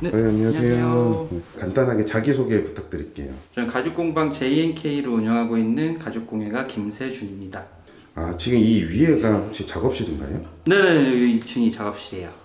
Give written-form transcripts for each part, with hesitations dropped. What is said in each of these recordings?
네, 안녕하세요. 안녕하세요. 간단하게 자기소개 부탁드릴게요. 저는 가죽공방 JNK를 운영하고 있는 가죽공예가 김세준입니다. 지금 이 위에가 혹시 작업실인가요? 네, 여기 2층이 작업실이에요.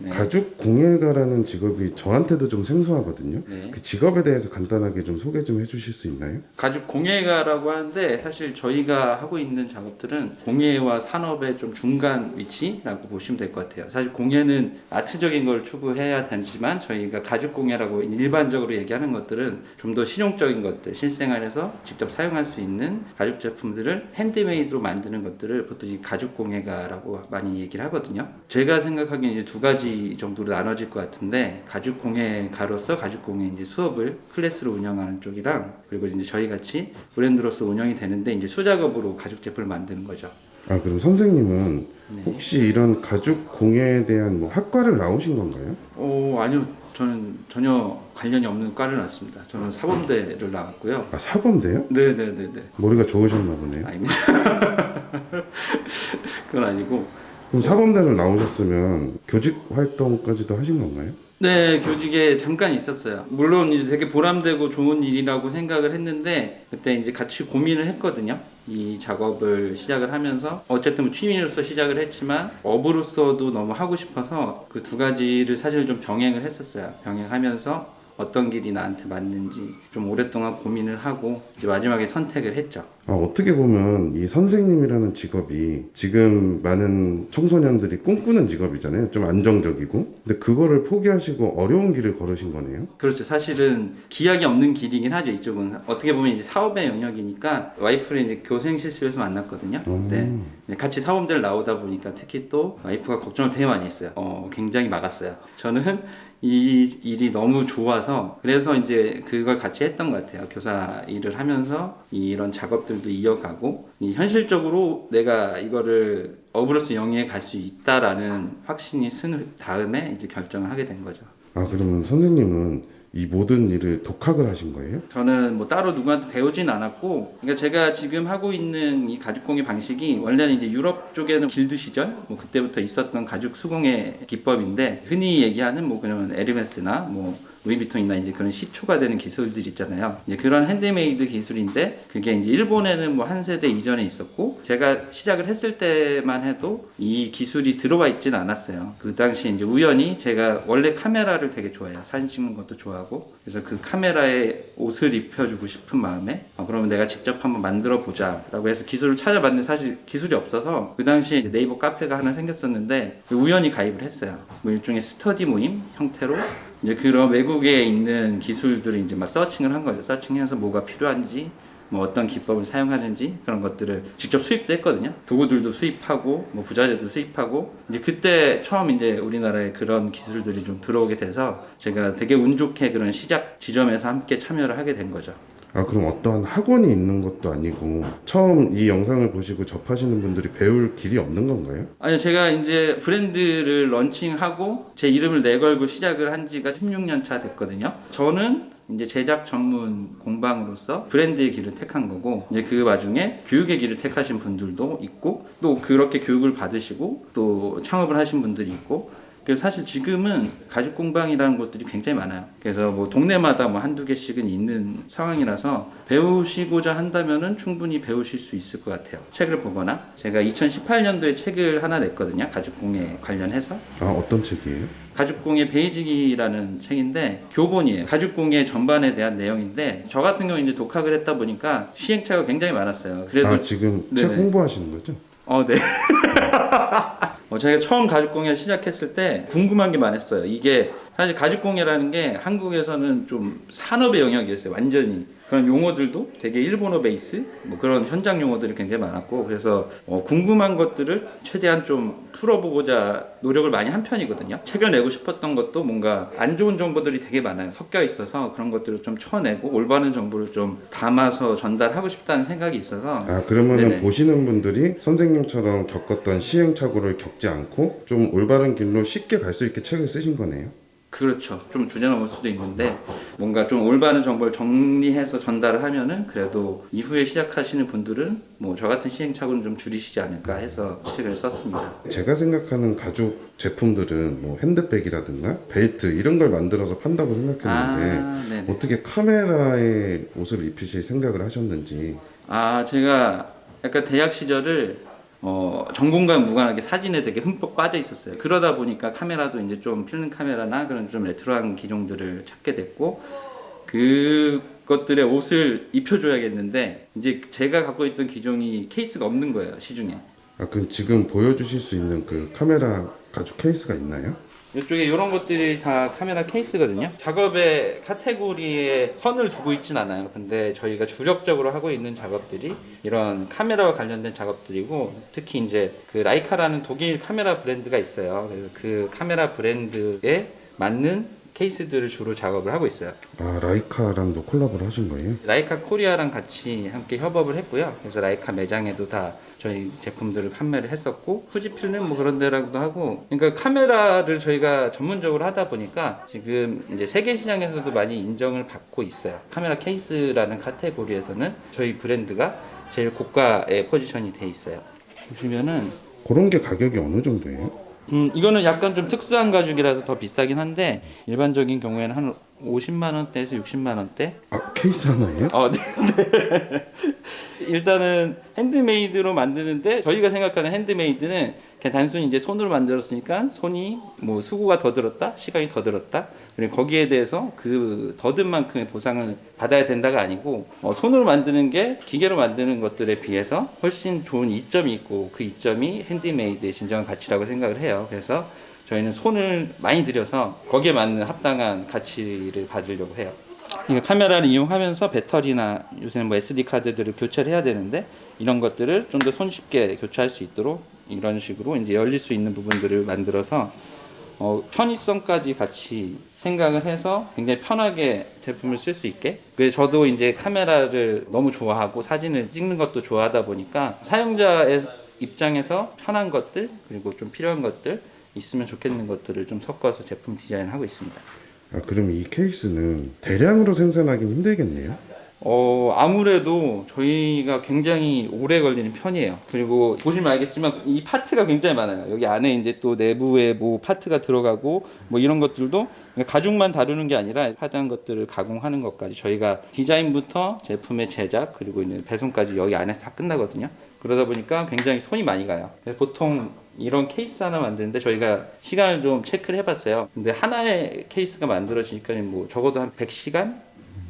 네. 가죽공예가라는 직업이 저한테도 좀 생소하거든요. 네. 그 직업에 대해서 간단하게 좀 소개 좀 해주실 수 있나요? 가죽공예가라고 하는데 사실 저희가 하고 있는 작업들은 공예와 산업의 좀 중간 위치라고 보시면 될 것 같아요. 사실 공예는 아트적인 걸 추구해야 되지만 저희가 가죽공예라고 일반적으로 얘기하는 것들은 좀 더 실용적인 것들, 실생활에서 직접 사용할 수 있는 가죽 제품들을 핸드메이드로 만드는 것들을 보통 이 가죽공예가라고 많이 얘기를 하거든요. 제가 생각하기엔 이제 두 가지 정도로 나눠질 것 같은데 가죽공예가로서 가죽공예 이제 수업을 클래스로 운영하는 쪽이랑 그리고 이제 저희 같이 브랜드로서 운영이 되는데 이제 수작업으로 가죽 제품을 만드는 거죠. 그럼 선생님은 네. 혹시 이런 가죽공예에 대한 뭐 학과를 나오신 건가요? 아니요. 저는 전혀 관련이 없는 과를 나왔습니다. 저는 사범대를 나왔고요. 사범대요? 네네네네. 머리가 좋으셨나 보네요. 아닙니다. 그건 아니고. 그럼 사범대를 나오셨으면 교직 활동까지도 하신 건가요? 네, 교직에 잠깐 있었어요. 물론 이제 되게 보람되고 좋은 일이라고 생각을 했는데 그때 이제 같이 고민을 했거든요. 이 작업을 시작을 하면서 어쨌든 뭐 취미로서 시작을 했지만 업으로서도 너무 하고 싶어서 그 두 가지를 사실 좀 병행을 했었어요. 병행하면서 어떤 길이 나한테 맞는지 좀 오랫동안 고민을 하고 이제 마지막에 선택을 했죠. 어떻게 보면 이 선생님이라는 직업이 지금 많은 청소년들이 꿈꾸는 직업이잖아요. 좀 안정적이고. 근데 그거를 포기하시고 어려운 길을 걸으신 거네요. 그렇죠. 사실은 기약이 없는 길이긴 하죠. 이쪽은 어떻게 보면 이제 사업의 영역이니까 와이프를 이제 교생 실습에서 만났거든요. 네. 같이 사범대를 나오다 보니까 특히 또 와이프가 걱정을 되게 많이 했어요. 굉장히 막았어요. 저는 이 일이 너무 좋아서 그래서 이제 그걸 같이 했던 것 같아요. 교사 일을 하면서 이런 작업들도 이어가고 현실적으로 내가 이거를 업으로서 영위해 갈 수 있다라는 확신이 쓴 다음에 이제 결정을 하게 된 거죠. 그러면 선생님은 이 모든 일을 독학을 하신 거예요? 저는 뭐 따로 누구한테 배우진 않았고, 그러니까 제가 지금 하고 있는 이 가죽공예 방식이 원래는 이제 유럽 쪽에는 길드 시절, 뭐 그때부터 있었던 가죽 수공예 기법인데, 흔히 얘기하는 뭐 그냥 에르메스나 뭐 루이비통이나 이제 그런 시초가 되는 기술들 있잖아요. 이제 그런 핸드메이드 기술인데 그게 이제 일본에는 뭐 한 세대 이전에 있었고 제가 시작을 했을 때만 해도 이 기술이 들어와 있지는 않았어요. 그 당시 이제 우연히 제가 원래 카메라를 되게 좋아해요. 사진 찍는 것도 좋아하고 그래서 그 카메라에 옷을 입혀주고 싶은 마음에 그러면 내가 직접 한번 만들어 보자라고 해서 기술을 찾아봤는데 사실 기술이 없어서 그 당시에 이제 네이버 카페가 하나 생겼었는데 우연히 가입을 했어요. 뭐 일종의 스터디 모임 형태로 이제 그런 외국에 있는 기술들을 이제 막 서칭을 한 거죠. 서칭해서 뭐가 필요한지, 뭐 어떤 기법을 사용하는지 그런 것들을 직접 수입도 했거든요. 도구들도 수입하고, 뭐 부자재도 수입하고. 이제 그때 처음 이제 우리나라에 그런 기술들이 좀 들어오게 돼서 제가 되게 운 좋게 그런 시작 지점에서 함께 참여를 하게 된 거죠. 그럼 어떠한 학원이 있는 것도 아니고 처음 이 영상을 보시고 접하시는 분들이 배울 길이 없는 건가요? 아니 제가 이제 브랜드를 런칭하고 제 이름을 내걸고 시작을 한 지가 16년 차 됐거든요. 저는 이제 제작 전문 공방으로서 브랜드의 길을 택한 거고 이제 그 와중에 교육의 길을 택하신 분들도 있고 또 그렇게 교육을 받으시고 또 창업을 하신 분들이 있고 그래서 사실 지금은 가죽 공방이라는 곳들이 굉장히 많아요. 그래서 뭐 동네마다 뭐 한두 개씩은 있는 상황이라서 배우시고자 한다면은 충분히 배우실 수 있을 것 같아요. 책을 보거나 제가 2018년도에 책을 하나 냈거든요. 가죽 공예 관련해서. 어떤 책이에요? 가죽공예 베이직이라는 책인데 교본이에요. 가죽공예 전반에 대한 내용인데 저 같은 경우 이제 독학을 했다 보니까 시행착오가 굉장히 많았어요. 그래도 지금 네네. 책 홍보하시는 거죠? 네. 제가 처음 가죽공예를 시작했을 때 궁금한 게 많았어요. 이게 사실 가죽공예라는 게 한국에서는 좀 산업의 영역이었어요. 완전히. 그런 용어들도 되게 일본어 베이스 뭐 그런 현장 용어들이 굉장히 많았고 그래서 궁금한 것들을 최대한 좀 풀어보고자 노력을 많이 한 편이거든요. 책을 내고 싶었던 것도 뭔가 안 좋은 정보들이 되게 많아요. 섞여 있어서 그런 것들을 좀 쳐내고 올바른 정보를 좀 담아서 전달하고 싶다는 생각이 있어서 그러면은 네네. 보시는 분들이 선생님처럼 겪었던 시행착오를 겪지 않고 좀 올바른 길로 쉽게 갈 수 있게 책을 쓰신 거네요. 그렇죠. 좀 주제넘을 수도 있는데 뭔가 좀 올바른 정보를 정리해서 전달을 하면은 그래도 이후에 시작하시는 분들은 뭐 저 같은 시행착오는 좀 줄이시지 않을까 해서 책을 썼습니다. 제가 생각하는 가죽 제품들은 뭐 핸드백이라든가 벨트 이런 걸 만들어서 판다고 생각했는데 네네. 어떻게 카메라에 옷을 입히실 생각을 하셨는지. 제가 약간 대학 시절을 전공과 무관하게 사진에 되게 흠뻑 빠져 있었어요. 그러다 보니까 카메라도 이제 좀 필름 카메라나 그런 좀 레트로한 기종들을 찾게 됐고, 그것들의 옷을 입혀줘야겠는데, 이제 제가 갖고 있던 기종이 케이스가 없는 거예요, 시중에. 그럼 지금 보여주실 수 있는 그 카메라 가죽 케이스가 있나요? 이쪽에 이런 것들이 다 카메라 케이스거든요. 작업의 카테고리에 선을 두고 있진 않아요. 근데 저희가 주력적으로 하고 있는 작업들이 이런 카메라와 관련된 작업들이고, 특히 이제 그 라이카라는 독일 카메라 브랜드가 있어요. 그래서 그 카메라 브랜드에 맞는 케이스들을 주로 작업을 하고 있어요. 라이카랑도 콜라보를 하신 거예요? 라이카 코리아랑 같이 함께 협업을 했고요. 그래서 라이카 매장에도 다 저희 제품들을 판매를 했었고, 후지필름 뭐 그런 데라고도 하고, 그러니까 카메라를 저희가 전문적으로 하다 보니까 지금 이제 세계 시장에서도 많이 인정을 받고 있어요. 카메라 케이스라는 카테고리에서는 저희 브랜드가 제일 고가의 포지션이 돼 있어요. 보시면은 그런 게 가격이 어느 정도예요? 이거는 약간 좀 특수한 가죽이라서 더 비싸긴 한데, 일반적인 경우에는 한 50만 원대에서 60만 원대. 케이스 하나예요? 네. 일단은 핸드메이드로 만드는데, 저희가 생각하는 핸드메이드는 그냥 단순히 이제 손으로 만들었으니까 손이 뭐 수고가 더 들었다, 시간이 더 들었다, 그리고 거기에 대해서 그 더 든 만큼의 보상을 받아야 된다가 아니고, 손으로 만드는 게 기계로 만드는 것들에 비해서 훨씬 좋은 이점이 있고, 그 이점이 핸드메이드의 진정한 가치라고 생각을 해요. 그래서 저희는 손을 많이 들여서 거기에 맞는 합당한 가치를 받으려고 해요. 그러니까 카메라를 이용하면서 배터리나 요새는 뭐 SD 카드들을 교체를 해야 되는데, 이런 것들을 좀 더 손쉽게 교체할 수 있도록 이런 식으로 이제 열릴 수 있는 부분들을 만들어서 편의성까지 같이 생각을 해서 굉장히 편하게 제품을 쓸 수 있게. 그래서 저도 이제 카메라를 너무 좋아하고 사진을 찍는 것도 좋아하다 보니까 사용자의 입장에서 편한 것들 그리고 좀 필요한 것들 있으면 좋겠는 것들을 좀 섞어서 제품 디자인하고 있습니다. 그럼 이 케이스는 대량으로 생산하기는 힘들겠네요? 아무래도 저희가 굉장히 오래 걸리는 편이에요. 그리고 보시면 알겠지만 이 파트가 굉장히 많아요. 여기 안에 이제 또 내부에 뭐 파트가 들어가고 뭐 이런 것들도 가죽만 다루는 게 아니라 화장 것들을 가공하는 것까지 저희가 디자인부터 제품의 제작 그리고 이제 배송까지 여기 안에서 다 끝나거든요. 그러다 보니까 굉장히 손이 많이 가요. 그래서 보통 이런 케이스 하나 만드는데 저희가 시간을 좀 체크를 해봤어요. 근데 하나의 케이스가 만들어지니까 뭐 적어도 한 100시간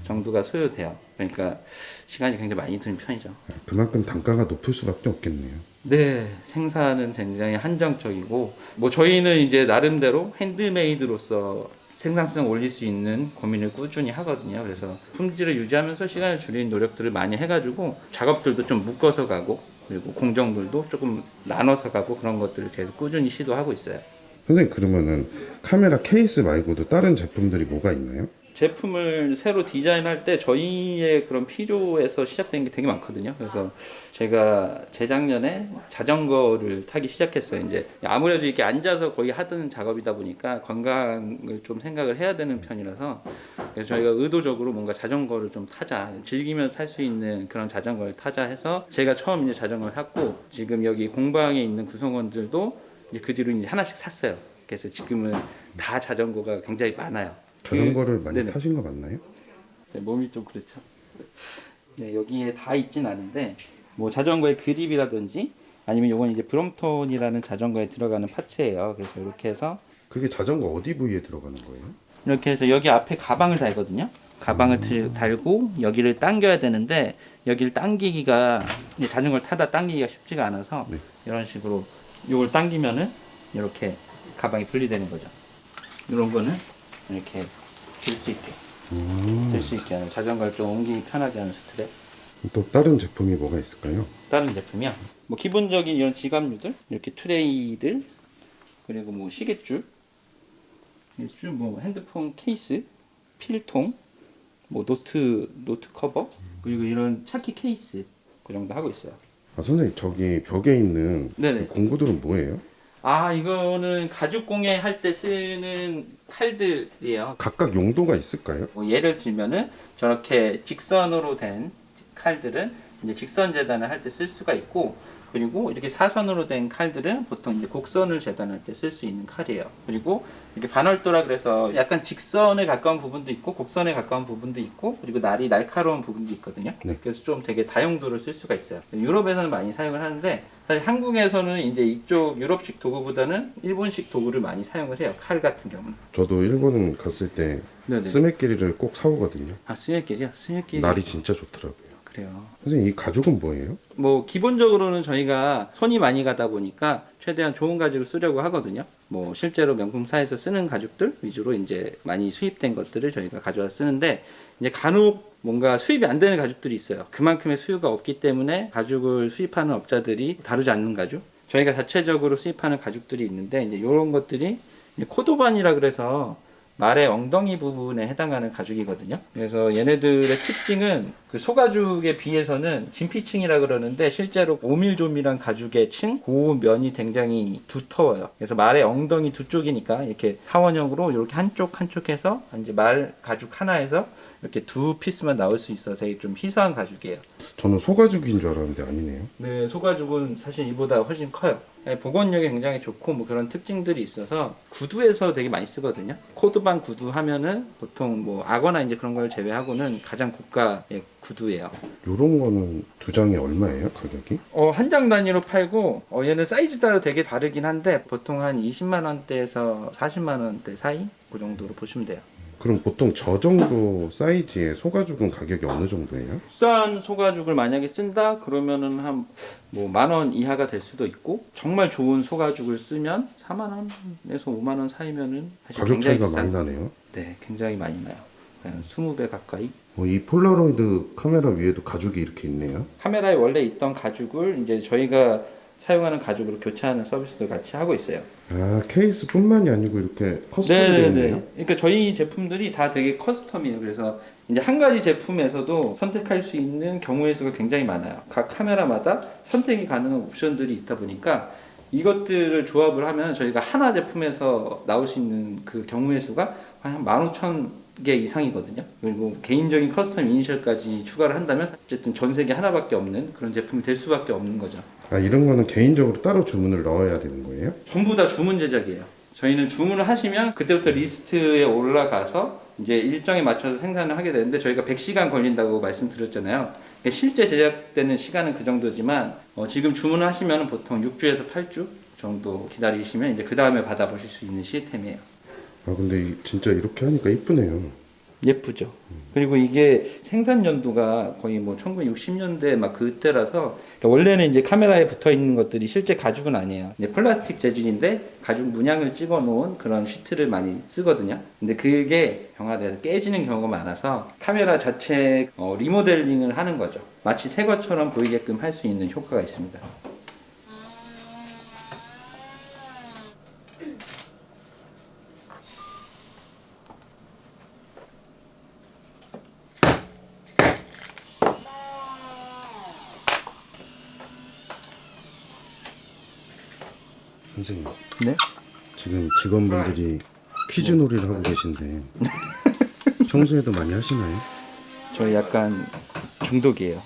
정도가 소요돼요. 그러니까 시간이 굉장히 많이 드는 편이죠. 그만큼 단가가 높을 수밖에 없겠네요. 네, 생산은 굉장히 한정적이고, 뭐 저희는 이제 나름대로 핸드메이드로서 생산성 올릴 수 있는 고민을 꾸준히 하거든요. 그래서 품질을 유지하면서 시간을 줄이는 노력들을 많이 해가지고 작업들도 좀 묶어서 가고, 그리고 공정들도 조금 나눠서 가고 그런 것들을 계속 꾸준히 시도하고 있어요. 선생님, 그러면은 카메라 케이스 말고도 다른 제품들이 뭐가 있나요? 제품을 새로 디자인할 때 저희의 그런 필요에서 시작된 게 되게 많거든요. 그래서 제가 재작년에 자전거를 타기 시작했어요. 이제 아무래도 이렇게 앉아서 거의 하던 작업이다 보니까 건강을 좀 생각을 해야 되는 편이라서, 그래서 저희가 의도적으로 뭔가 자전거를 좀 타자, 즐기면서 탈 수 있는 그런 자전거를 타자 해서 제가 처음 이제 자전거를 탔고, 지금 여기 공방에 있는 구성원들도 이제 그 뒤로 이제 하나씩 샀어요. 그래서 지금은 다 자전거가 굉장히 많아요. 자전거를 많이 네네. 타신 거 맞나요? 몸이 좀 그렇죠. 네, 여기에 다 있진 않은데 뭐 자전거의 그립이라든지 아니면 요건 이제 브롬톤이라는 자전거에 들어가는 파츠예요. 그래서 이렇게 해서 그게 자전거 어디 부위에 들어가는 거예요? 이렇게 해서 여기 앞에 가방을 달거든요. 가방을 달고 여기를 당겨야 되는데, 여기를 당기기가 이제 자전거를 타다 당기기가 쉽지가 않아서 네. 이런 식으로 요걸 당기면은 이렇게 가방이 분리되는 거죠. 이런 거는 이렇게 들 수 있게 하는, 자전거를 좀 옮기기 편하게 하는 스트랩. 또 다른 제품이 뭐가 있을까요? 다른 제품이요. 뭐 기본적인 이런 지갑류들, 이렇게 트레이들, 그리고 뭐 시계줄, 뭐 핸드폰 케이스, 필통, 뭐 노트 커버, 그리고 이런 차키 케이스 그 정도 하고 있어요. 선생님, 저기 벽에 있는 네네. 공구들은 뭐예요? 아, 이거는 가죽 공예 할 때 쓰는 칼들이에요. 각각 용도가 있을까요? 뭐 예를 들면은 저렇게 직선으로 된 칼들은 이제 직선 재단을 할 때 쓸 수가 있고, 그리고 이렇게 사선으로 된 칼들은 보통 이제 곡선을 재단할 때 쓸 수 있는 칼이에요. 그리고 이렇게 반월도라 그래서 약간 직선에 가까운 부분도 있고 곡선에 가까운 부분도 있고, 그리고 날이 날카로운 부분도 있거든요. 네. 그래서 좀 되게 다용도를 쓸 수가 있어요. 유럽에서는 많이 사용을 하는데, 사실 한국에서는 이제 이쪽 유럽식 도구보다는 일본식 도구를 많이 사용을 해요. 칼 같은 경우는. 저도 일본 갔을 때 네네. 스메끼리를 꼭 사오거든요. 아, 스낵길이요? 스낵길. 날이 진짜 좋더라고요. 그래요. 선생님 이 가죽은 뭐예요? 뭐 기본적으로는 저희가 손이 많이 가다 보니까 최대한 좋은 가죽을 쓰려고 하거든요. 뭐 실제로 명품사에서 쓰는 가죽들 위주로 이제 많이 수입된 것들을 저희가 가져와 쓰는데, 이제 간혹 뭔가 수입이 안 되는 가죽들이 있어요. 그만큼의 수요가 없기 때문에 가죽을 수입하는 업자들이 다루지 않는 가죽, 저희가 자체적으로 수입하는 가죽들이 있는데, 이제 이런 것들이 이제 코도반이라 그래서 말의 엉덩이 부분에 해당하는 가죽이거든요. 그래서 얘네들의 특징은 그 소가죽에 비해서는 진피층이라 그러는데, 실제로 오밀조밀한 가죽의 층, 그 면이 굉장히 두터워요. 그래서 말의 엉덩이 두 쪽이니까 이렇게 타원형으로 이렇게 한쪽 한쪽 해서 이제 말 가죽 하나에서 이렇게 두 피스만 나올 수 있어서 되게 좀 희소한 가죽이에요. 저는 소가죽인 줄 알았는데 아니네요. 네, 소가죽은 사실 이보다 훨씬 커요. 복원력이 굉장히 좋고 뭐 그런 특징들이 있어서 구두에서 되게 많이 쓰거든요. 코드반 구두 하면은 보통 뭐 악어나 이제 그런 걸 제외하고는 가장 고가의 구두예요. 요런 거는 두 장에 얼마예요? 가격이? 한 장 단위로 팔고, 얘는 사이즈 따라 되게 다르긴 한데 보통 한 20만 원대에서 40만 원대 사이 그 정도로 보시면 돼요. 그럼 보통 저 정도 사이즈의 소가죽은 가격이 어느 정도예요? 비싼 소가죽을 만약에 쓴다 그러면은 한 뭐 만 원 이하가 될 수도 있고, 정말 좋은 소가죽을 쓰면 4만 원에서 5만 원 사이면은 사실 가격 굉장히 차이가 비싼. 많이 나네요. 네, 굉장히 많이 나요. 한 20배 가까이. 이 폴라로이드 카메라 위에도 가죽이 이렇게 있네요. 카메라에 원래 있던 가죽을 이제 저희가 사용하는 가죽으로 교체하는 서비스도 같이 하고 있어요. 아, 케이스뿐만이 아니고 이렇게 커스텀이 되어 있네요. 그러니까 저희 제품들이 다 되게 커스텀이에요. 그래서 이제 한 가지 제품에서도 선택할 수 있는 경우의 수가 굉장히 많아요. 각 카메라마다 선택이 가능한 옵션들이 있다 보니까 이것들을 조합을 하면 저희가 하나 제품에서 나올 수 있는 그 경우의 수가 한 15,000개 이상이거든요. 그리고 개인적인 커스텀 이니셜까지 추가를 한다면 어쨌든 전 세계 하나밖에 없는 그런 제품이 될 수밖에 없는 거죠. 아, 이런 거는 개인적으로 따로 주문을 넣어야 되는 거예요? 전부 다 주문 제작이에요. 저희는 주문을 하시면 그때부터 리스트에 올라가서 이제 일정에 맞춰서 생산을 하게 되는데, 저희가 100시간 걸린다고 말씀드렸잖아요. 그러니까 실제 제작되는 시간은 그 정도지만 지금 주문을 하시면 보통 6주에서 8주 정도 기다리시면 이제 그 다음에 받아보실 수 있는 시스템이에요. 아, 근데 진짜 이렇게 하니까 이쁘네요. 예쁘죠. 그리고 이게 생산 연도가 거의 뭐 1960년대 막 그때라서, 그러니까 원래는 이제 카메라에 붙어 있는 것들이 실제 가죽은 아니에요. 이제 플라스틱 재질인데 가죽 문양을 찍어 놓은 그런 시트를 많이 쓰거든요. 근데 그게 경화돼서 깨지는 경우가 많아서 카메라 자체 리모델링을 하는 거죠. 마치 새 것처럼 보이게끔 할 수 있는 효과가 있습니다. 선생님, 네? 지금 직원분들이 퀴즈 놀이를 하고 계신데 평소에도 많이 하시나요? 저 약간 중독이에요.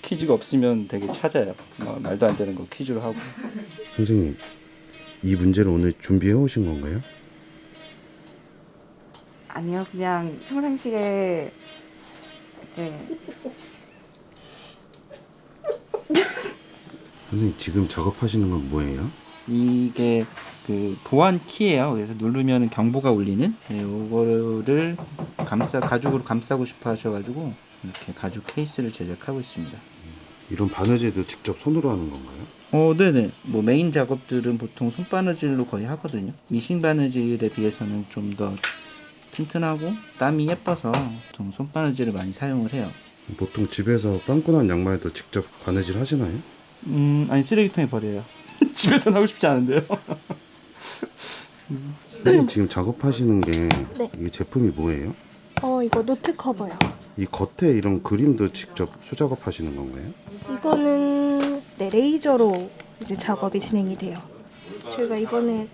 퀴즈가 없으면 되게 찾아요. 말도 안 되는 거 퀴즈로 하고. 선생님, 이 문제를 오늘 준비해 오신 건가요? 아니요, 그냥 평상시에 이제 선생님, 지금 작업하시는 건 뭐예요? 이게 그 보안 키예요. 그래서 누르면 경보가 울리는, 요거를 가죽으로 감싸고 싶어 하셔가지고 이렇게 가죽 케이스를 제작하고 있습니다. 이런 바느질도 직접 손으로 하는 건가요? 네네. 뭐 메인 작업들은 보통 손바느질로 거의 하거든요. 미싱 바느질에 비해서는 좀 더 튼튼하고 땀이 예뻐서 보통 손바느질을 많이 사용을 해요. 보통 집에서 빵꾸난 양말도 직접 바느질 하시나요? 아니, 쓰레기통에 버려요. 집에서는 하고 싶지 않은데요. 선생님, 지금 작업하시는 게 네. 이게 제품이 뭐예요? 이거 노트 커버요. 이 겉에 이런 그림도 직접 수작업하시는 건가요? 이거는 네, 레이저로 이제 작업이 진행이 돼요. 저희가 이번에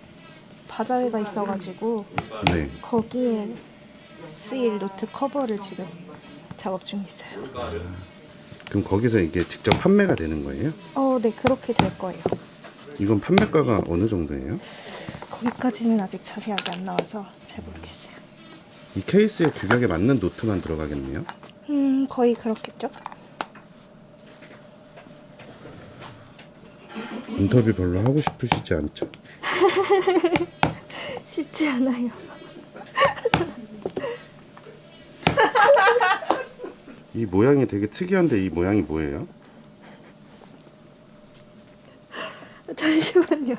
바자회가 있어가지고 네. 거기에 쓰일 노트 커버를 지금 작업 중에 있어요. 그럼 거기서 이게 직접 판매가 되는 거예요? 네, 그렇게 될 거예요. 이건 판매가가 어느 정도예요? 거기까지는 아직 자세하게 안 나와서 잘 모르겠어요. 이 케이스의 규격에 맞는 노트만 들어가겠네요. 거의 그렇겠죠? 인터뷰 별로 하고 싶으시지 않죠? 쉽지 않아요. 이 모양이 되게 특이한데 이 모양이 뭐예요? 잠시만요.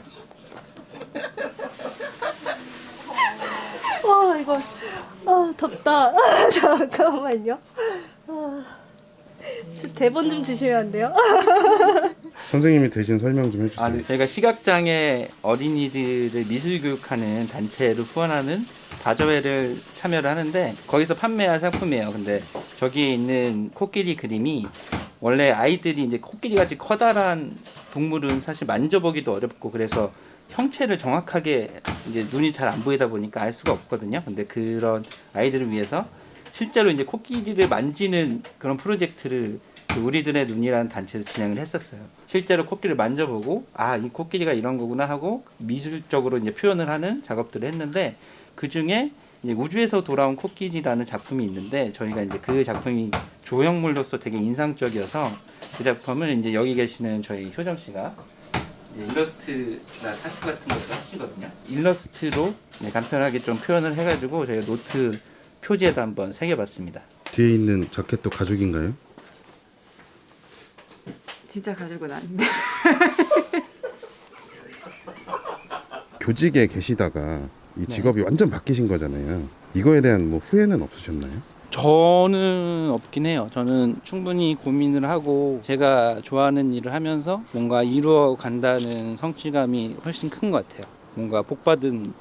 와, 이거 덥다. 잠깐만요. 대본 좀 주시면 안 돼요? 선생님이 대신 설명 좀 해주세요. 네. 저희가 시각장애 어린이들을 미술 교육하는 단체로 후원하는 바자회를 참여를 하는데 거기서 판매한 상품이에요. 근데 저기에 있는 코끼리 그림이 원래 아이들이 이제 코끼리 같이 커다란 동물은 사실 만져보기도 어렵고 그래서 형체를 정확하게 이제 눈이 잘 안 보이다 보니까 알 수가 없거든요. 근데 그런 아이들을 위해서 실제로 이제 코끼리를 만지는 그런 프로젝트를 그 우리들의 눈이라는 단체에서 진행을 했었어요. 실제로 코끼리를 만져보고 이 코끼리가 이런 거구나 하고 미술적으로 이제 표현을 하는 작업들을 했는데 그 중에 이제 우주에서 돌아온 코끼리라는 작품이 있는데 저희가 이제 그 작품이 조형물로서 되게 인상적이어서 그 작품을 이제 여기 계시는 저희 효정 씨가 이제 일러스트나 타투 같은 것도 하시거든요. 일러스트로 간편하게 좀 표현을 해가지고 저희가 노트 표지에다 한번 새겨봤습니다. 뒤에 있는 자켓도 가죽인가요? 진짜 가족은 아닌데. 교직에 계시다가 이 직업이 완전 바뀌신 거잖아요. 이거에 대한 뭐 후회는 없으셨나요? 저는 없긴 해요. 저는 충분히 고민을 하고 제가 좋아하는 일을 하면서 뭔가 이루어 간다는 성취감이 훨씬 큰 것 같아요. 뭔가 복받은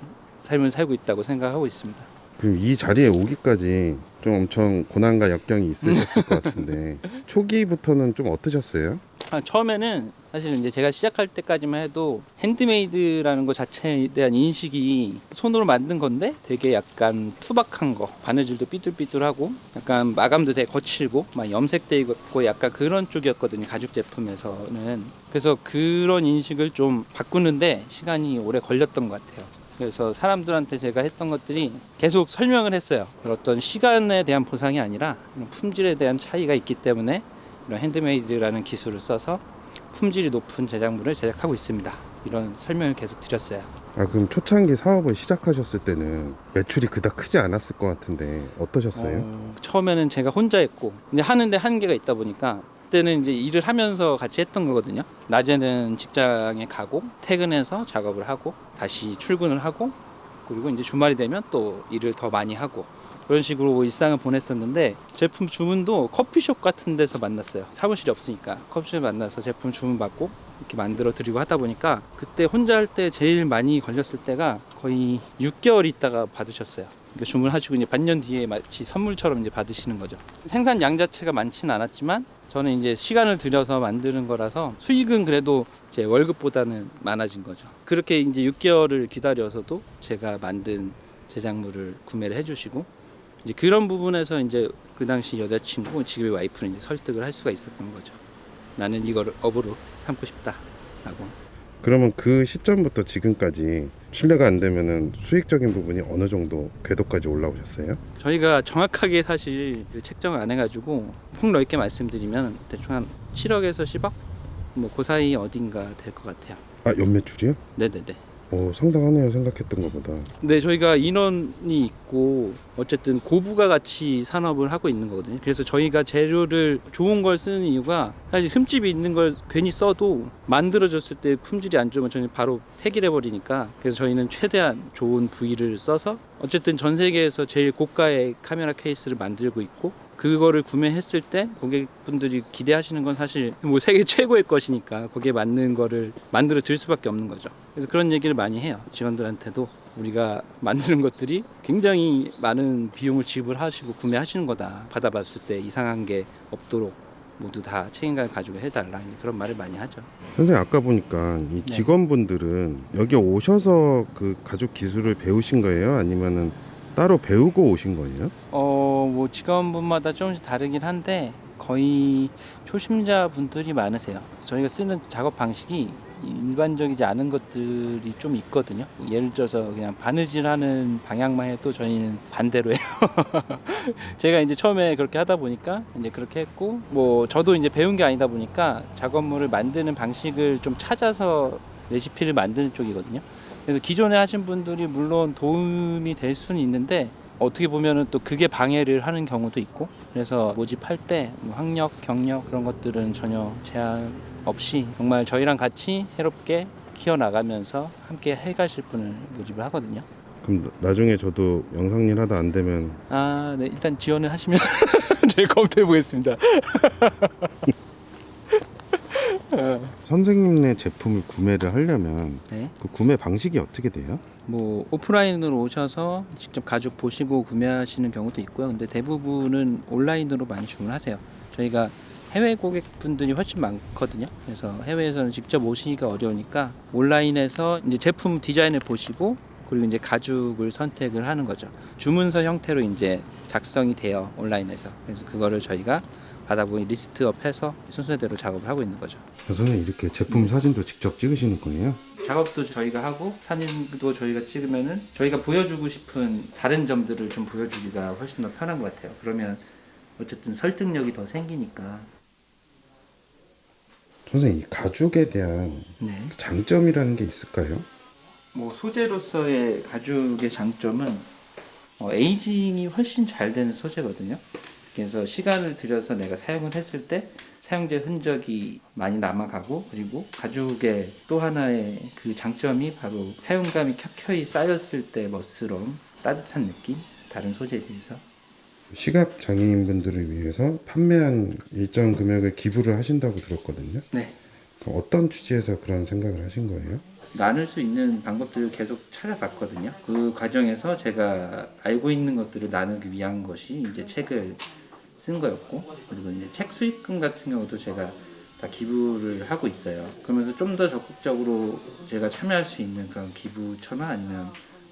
삶을 살고 있다고 생각하고 있습니다. 그럼 이 자리에 오기까지 좀 엄청 고난과 역경이 있으셨을 것 같은데 초기부터는 좀 어떠셨어요? 처음에는 사실 이제 제가 시작할 때까지만 해도 핸드메이드라는 것 자체에 대한 인식이 손으로 만든 건데 되게 약간 투박한 거, 바느질도 삐뚤삐뚤하고 약간 마감도 되게 거칠고 막 염색돼 있고 약간 그런 쪽이었거든요. 가죽 제품에서는. 그래서 그런 인식을 좀 바꾸는데 시간이 오래 걸렸던 것 같아요. 그래서 사람들한테 제가 했던 것들이 계속 설명을 했어요. 어떤 시간에 대한 보상이 아니라 품질에 대한 차이가 있기 때문에 이런 핸드메이드라는 기술을 써서 품질이 높은 제작물을 제작하고 있습니다. 이런 설명을 계속 드렸어요. 그럼 초창기 사업을 시작하셨을 때는 매출이 그닥 크지 않았을 것 같은데 어떠셨어요? 처음에는 제가 혼자 했고 이제 하는데 한계가 있다 보니까 그때는 이제 일을 하면서 같이 했던 거거든요. 낮에는 직장에 가고 퇴근해서 작업을 하고 다시 출근을 하고 그리고 이제 주말이 되면 또 일을 더 많이 하고 그런 식으로 일상을 보냈었는데 제품 주문도 커피숍 같은 데서 만났어요. 사무실이 없으니까 커피숍에 만나서 제품 주문 받고 이렇게 만들어 드리고 하다 보니까 그때 혼자 할 때 제일 많이 걸렸을 때가 거의 6개월 있다가 받으셨어요. 그러니까 주문하시고 이제 반년 뒤에 마치 선물처럼 이제 받으시는 거죠. 생산량 자체가 많지는 않았지만 저는 이제 시간을 들여서 만드는 거라서 수익은 그래도 제 월급보다는 많아진 거죠. 그렇게 이제 6개월을 기다려서도 제가 만든 제작물을 구매를 해주시고 이제 그런 부분에서 이제 그 당시 여자친구, 지금의 와이프는 이제 설득을 할 수가 있었던 거죠. 나는 이거를 업으로 삼고 싶다라고. 그러면 그 시점부터 지금까지 신뢰가 안 되면은 수익적인 부분이 어느 정도 궤도까지 올라오셨어요? 저희가 정확하게 사실 책정을 안 해가지고 폭 넓게 말씀드리면 대충 한 7억에서 10억? 뭐 그 사이 어딘가 될 것 같아요. 연매출이요? 네네네. 상당하네요, 생각했던 것보다. 네, 저희가 인원이 있고 어쨌든 고부가 가치 산업을 하고 있는 거거든요. 그래서 저희가 재료를 좋은 걸 쓰는 이유가 사실 흠집이 있는 걸 괜히 써도 만들어졌을 때 품질이 안 좋으면 저희는 바로 폐기해 버리니까 그래서 저희는 최대한 좋은 부위를 써서 어쨌든 전 세계에서 제일 고가의 카메라 케이스를 만들고 있고 그거를 구매했을 때 고객분들이 기대하시는 건 사실 뭐 세계 최고의 것이니까 거기에 맞는 거를 만들어 드릴 수밖에 없는 거죠. 그래서 그런 얘기를 많이 해요. 직원들한테도 우리가 만드는 것들이 굉장히 많은 비용을 지불하시고 구매하시는 거다. 받아봤을 때 이상한 게 없도록 모두 다 책임감을 가지고 해달라 그런 말을 많이 하죠. 선생님 아까 보니까 이 네. 직원분들은 여기 오셔서 그 가죽 기술을 배우신 거예요? 아니면은 따로 배우고 오신 거예요? 뭐 직원분마다 조금씩 다르긴 한데 거의 초심자 분들이 많으세요. 저희가 쓰는 작업 방식이 일반적이지 않은 것들이 좀 있거든요. 예를 들어서 그냥 바느질하는 방향만 해도 저희는 반대로 해요. 제가 이제 처음에 그렇게 하다 보니까 이제 그렇게 했고, 뭐 저도 이제 배운 게 아니다 보니까 작업물을 만드는 방식을 좀 찾아서 레시피를 만드는 쪽이거든요. 그래서 기존에 하신 분들이 물론 도움이 될 수는 있는데 어떻게 보면은 또 그게 방해를 하는 경우도 있고, 그래서 모집할 때뭐 학력, 경력 그런 것들은 전혀 제한 없이 정말 저희랑 같이 새롭게 키워나가면서 함께 해가실 분을 모집을 하거든요. 그럼 나중에 저도 영상일 하다 안 되면 네, 일단 지원을 하시면 저희 검토해 보겠습니다. 선생님네 제품을 구매를 하려면 네. 그 구매 방식이 어떻게 돼요? 뭐 오프라인으로 오셔서 직접 가죽 보시고 구매하시는 경우도 있고요. 근데 대부분은 온라인으로 많이 주문하세요. 저희가 해외 고객분들이 훨씬 많거든요. 그래서 해외에서는 직접 오시기가 어려우니까 온라인에서 이제 제품 디자인을 보시고 그리고 이제 가죽을 선택을 하는 거죠. 주문서 형태로 이제 작성이 돼요, 온라인에서. 그래서 그거를 저희가 받아보니 리스트업해서 순서대로 작업을 하고 있는 거죠. 선생님 이렇게 제품 사진도 직접 찍으시는 거예요? 작업도 저희가 하고 사진도 저희가 찍으면은 저희가 보여주고 싶은 다른 점들을 좀 보여주기가 훨씬 더 편한 것 같아요. 그러면 어쨌든 설득력이 더 생기니까. 선생님 이 가죽에 대한 네. 장점이라는 게 있을까요? 뭐 소재로서의 가죽의 장점은 에이징이 훨씬 잘 되는 소재거든요. 그래서 시간을 들여서 내가 사용을 했을 때 사용제 흔적이 많이 남아가고, 그리고 가죽의 또 하나의 그 장점이 바로 사용감이 켜켜이 쌓였을 때 멋스러움, 따뜻한 느낌, 다른 소재에 비해서. 시각 장애인분들을 위해서 판매한 일정 금액을 기부를 하신다고 들었거든요. 네. 그럼 어떤 취지에서 그런 생각을 하신 거예요? 나눌 수 있는 방법들을 계속 찾아봤거든요. 그 과정에서 제가 알고 있는 것들을 나누기 위한 것이 이제 책을 쓴 거였고, 그리고 이제 책 수익금 같은 경우도 제가 다 기부를 하고 있어요. 그러면서 좀 더 적극적으로 제가 참여할 수 있는 그런 기부처나 아니면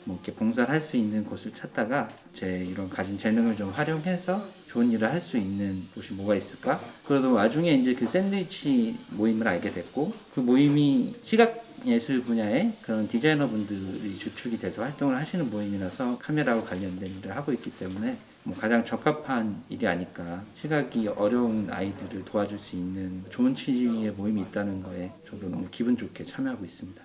뭐 이렇게 봉사를 할 수 있는 곳을 찾다가 제 이런 가진 재능을 좀 활용해서 좋은 일을 할 수 있는 곳이 뭐가 있을까? 그러다 와중에 이제 그 샌드위치 모임을 알게 됐고, 그 모임이 시각 예술 분야의 그런 디자이너분들이 주축이 돼서 활동을 하시는 모임이라서 카메라와 관련된 일을 하고 있기 때문에 뭐 가장 적합한 일이 아닐까. 시각이 어려운 아이들을 도와줄 수 있는 좋은 취지의 모임이 있다는 거에 저도 너무 기분 좋게 참여하고 있습니다.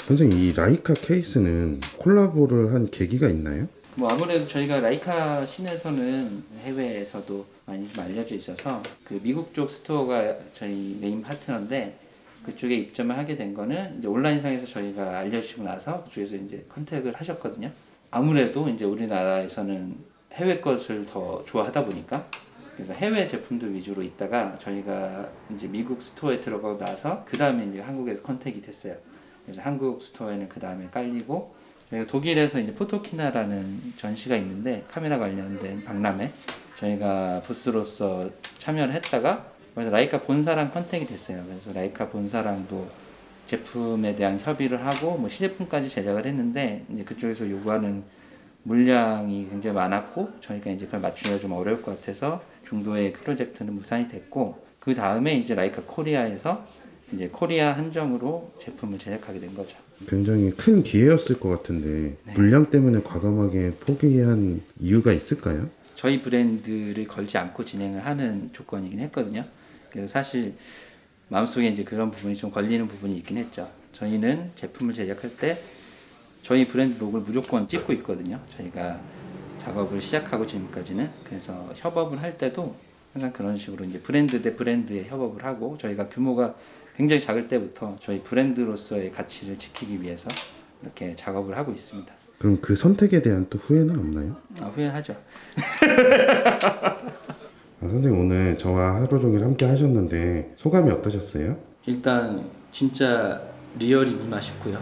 선생님 이 라이카 케이스는 콜라보를 한 계기가 있나요? 뭐 아무래도 저희가 라이카 신에서는 해외에서도 많이 좀 알려져 있어서 그 미국 쪽 스토어가 저희 메인 파트너인데, 그쪽에 입점을 하게 된 거는 이제 온라인상에서 저희가 알려주시고 나서 그쪽에서 이제 컨택을 하셨거든요. 아무래도 이제 우리나라에서는 해외 것을 더 좋아하다 보니까, 그래서 해외 제품들 위주로 있다가 저희가 이제 미국 스토어에 들어가고 나서 그 다음에 이제 한국에서 컨택이 됐어요. 그래서 한국 스토어에는 그 다음에 깔리고, 저희가 독일에서 이제 포토키나라는 전시가 있는데 카메라 관련된 박람회, 저희가 부스로서 참여를 했다가 그래서 라이카 본사랑 컨택이 됐어요. 그래서 라이카 본사랑도 제품에 대한 협의를 하고 뭐 시제품까지 제작을 했는데, 이제 그쪽에서 요구하는 물량이 굉장히 많았고 저희가 이제 그걸 맞추기가 좀 어려울 것 같아서 중도의 프로젝트는 무산이 됐고, 그 다음에 이제 라이카 코리아에서 이제 코리아 한정으로 제품을 제작하게 된 거죠. 굉장히 큰 기회였을 것 같은데 네. 물량 때문에 과감하게 포기한 이유가 있을까요? 저희 브랜드를 걸지 않고 진행을 하는 조건이긴 했거든요. 그래서 사실 마음속에 이제 그런 부분이 좀 걸리는 부분이 있긴 했죠. 저희는 제품을 제작할 때 저희 브랜드 록을 무조건 찍고 있거든요. 저희가 작업을 시작하고 지금까지는. 그래서 협업을 할 때도 항상 그런 식으로 이제 브랜드 대 브랜드의 협업을 하고, 저희가 규모가 굉장히 작을 때부터 저희 브랜드로서의 가치를 지키기 위해서 이렇게 작업을 하고 있습니다. 그럼 그 선택에 대한 또 후회는 없나요? 후회하죠. 선생님 오늘 저와 하루 종일 함께 하셨는데 소감이 어떠셨어요? 일단 진짜 리얼이구나 싶고요.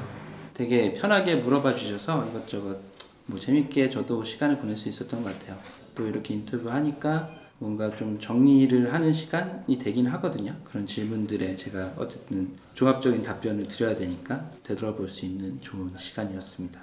되게 편하게 물어봐 주셔서 이것저것 뭐 재밌게 저도 시간을 보낼 수 있었던 것 같아요. 또 이렇게 인터뷰 하니까 뭔가 좀 정리를 하는 시간이 되긴 하거든요. 그런 질문들에 제가 어쨌든 종합적인 답변을 드려야 되니까 되돌아볼 수 있는 좋은 시간이었습니다.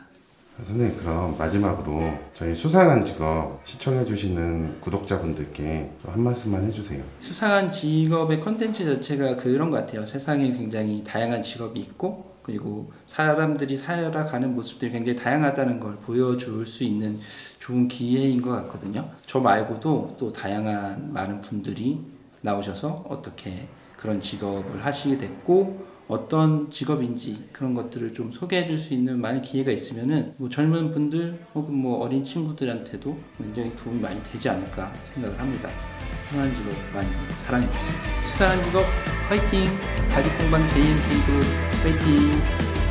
선생님, 그럼 마지막으로 저희 수상한 직업 시청해주시는 구독자분들께 한 말씀만 해주세요. 수상한 직업의 컨텐츠 자체가 그런 것 같아요. 세상에 굉장히 다양한 직업이 있고 그리고 사람들이 살아가는 모습들이 굉장히 다양하다는 걸 보여줄 수 있는 좋은 기회인 것 같거든요. 저 말고도 또 다양한 많은 분들이 나오셔서 어떻게 그런 직업을 하시게 됐고 어떤 직업인지 그런 것들을 좀 소개해 줄 수 있는 많은 기회가 있으면은 뭐 젊은 분들 혹은 뭐 어린 친구들한테도 굉장히 도움이 많이 되지 않을까 생각을 합니다. 수상한 직업 많이 사랑해 주세요. 수상한 직업 화이팅! 가족공방 JMK도 화이팅!